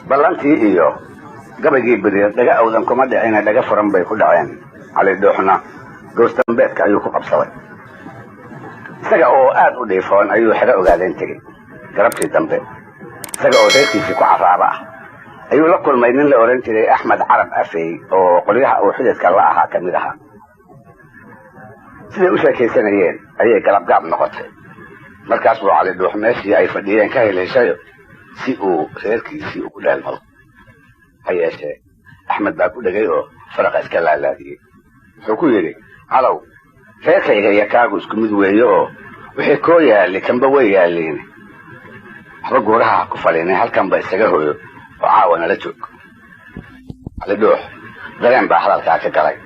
ballantii iyo gabaygii beriya dhaga awdan kuma dhicina dhaga furan bay ku dhaceen cali dhuuxna goostambeedka ayuu ku qabsaday isaga oo aad u dhiifoon ayuu xero ogaadeen tegey garabtii dambe isaga oo reerkiisii ku caraaba ah ayuu la kulmay nin la oran jiray axmed carab afey oo qolyaha uu xididka la ahaa ka mid ahaa siday u sheekaysanayeen ayay galabgaab noqotay markaas buu cali dhuux meeshii ay fadhiyeen ka heleyshayo si uu reerkiisii ugu dheelmado ha yeeshee axmed baa ku dhegay oo faraqa iska laalaadiyey wuxuu ku yidhi calow reerkayga iyo kaagu isku mid weeye oo wixii koo yaalli kanba way yaalliin waxba guuraha ha ku falinay halkanba isaga hoyo oo caawa nala joog cali dhuux dareen baa hadalkaa ka galay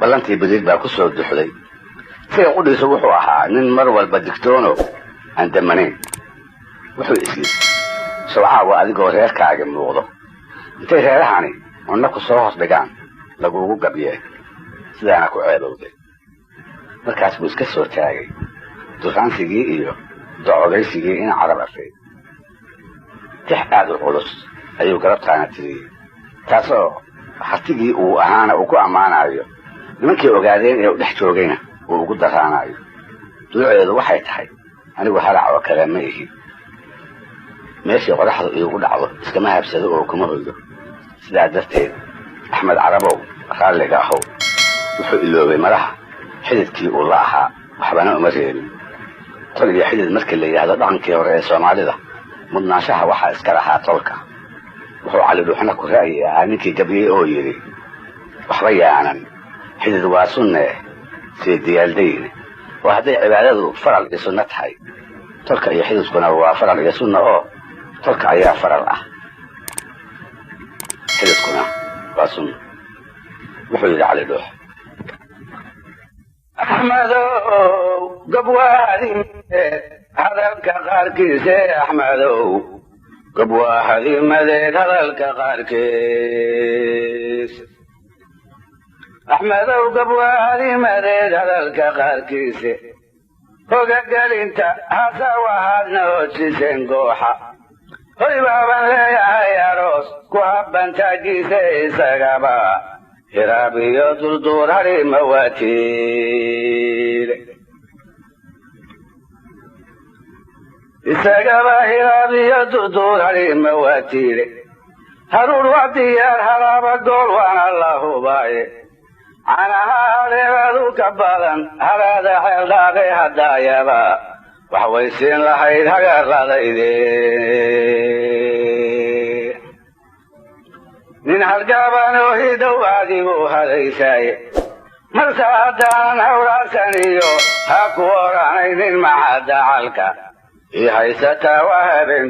ballantii badiid baa ku soo duxday siga qudhiisu wuxuu ahaa nin mar walba digtoono aan damanayn wuxuu isyidhi sowcaawa adigoo reerkaaga muuqdo intay reerahani cunno ku soo hoos dhigaan lagugu gabyee sidaana ku ceebowday markaas buu iska soo taagay durraansigii iyo docodaysigii in carab afay tix aad u culus ayuu garabtaana tiriyey taasoo hartigii uu ahaana uu ku ammaanayo nimankii ogaadeen ee u dhex joogayna uu ugu daraanayo duuceedu waxay tahay anigu halac oo kale ma ihi meeshii qodaxdu iigu dhacdo iskama habsado oo kuma hoydo sidaa darteed axmed carabow raalliga ahow wuxuu iloobay madaha xididkii uu la ahaa waxbana uma reebin tol iyo xidid markii la yidhaahdo dhaqankii hore ee soomaalida mudnaanshaha waxaa iska lahaa tolka wuxuu cali dhuuxna ku ra'yi ahaa ninkii gabyey oo yidhi waxba yaanan xidid waa sunne sii diyaaldayne oo hadday cibaadadu faral iyo sunno tahay tolka iyo xididkuna waa faral iyo sunna oo tolka ayaa faral ah xididkuna waa sunna wuxuu yidhi cali dhuux axmedow gabwaadimadeed hadalka qaarkiise axmedow gabwaahadimadeed hadalka qaarkiis axmedow gabwaahadimadeed hadalka qaarkiise hogagelinta hasa waxaadna hoojiseen gooxa hoy baaban leeyahay aroos ku habbantaaggiisa isagaba hiraab iyo durduur hari mawatiile isagaba hiraab iyo durduur hari mawatiile haruur waa diyaar halaaba gool waana la hubaaye canaha hareeradu ka badan haraada xeeldhaaqe haddaayaba wax waysiin lahayd hagaarladayde nin halgaaban oo hidow adigu hadaysaaye marse haddaanan hawraarsan iyo ha ku oranaynin maxa dacalka ii haysataa waa habeen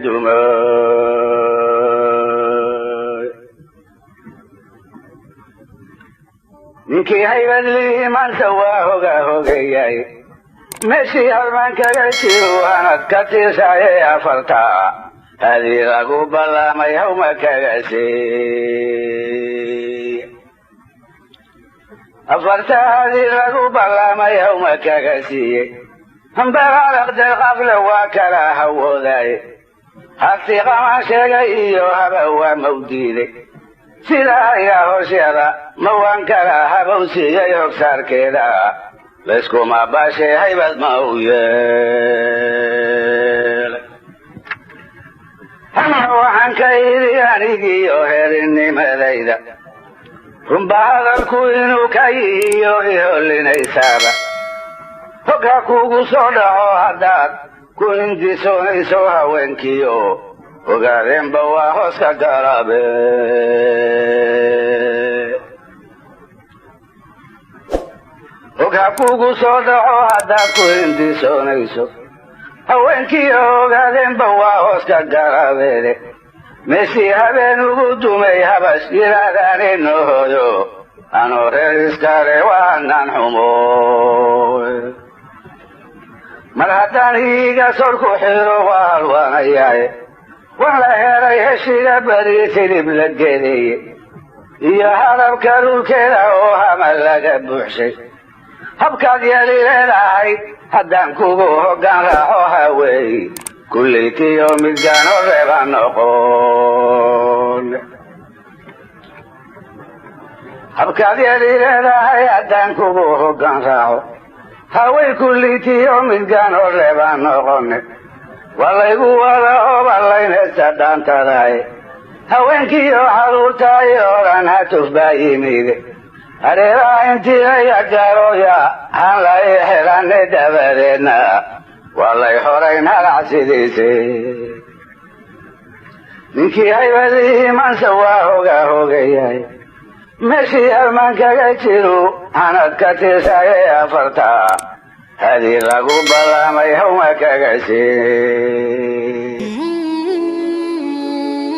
dumoy ninkii haybadlii maanta waa hogeeyay meeshii halmaan kaga jiru hanad ka tirshaayay afartaa hadii lagu ballaamay hawma kaga sii afartaa hadii lagu ballaamay hawma kaga siiye hambararaqdee qafle waa kala hawoodaye hafti qamaan sheegay iyo haba waa mawdiide sidaa ayaa hoosyada ma waan kala habowsiiyey hogsaarkeeda layskuma baashay haybad ma u yeelay hana waxaan ka idhi anigiiyo heerinimadayda runba hadalku inuu ka yihiyo ihollinaysaaba hog ha kuugu soo dhaco haddaad ku hindisoonayso haweenkiio ogaadeenba waa hoos ka galabe hog ha kuugu soo dhaco haddaad ku hindisoonayso haweenkiio ogaadeenba waa hoos ka galabeede meeshii habeen ugu dumay habash yidhaahdaanino hooyo anoo reer iskale waanan xumo mar haddaan hiiga sorku xiro waa halwaanayaaye waan la helay heshiga beri tilib la gedeeye iyo hadabka dhulkeeda oo hama laga buuxshay habkaad yeeli leedahay haddaan kugu hoggaan raaco hawey kullaytiyo midgaano reeba noqon habkaad yeeli leedahay haddaan kugu hoggaan raaco hawey kullaytiyo midgaano reeba noqon walaygu wada oballaynaysa dhaantadaay haweenkiiyo xaruurtaayo odhan hatuf baa yimid hareeraha intiinaya gaarooya han lay helanay dabadeedna waa lay horayn halacsidiise ninkii haybadii manse waa hogayahay meeshii halmaan kaga jiru hanad ka tirsayay afarta hadii lagu ballamay hawma kaga siin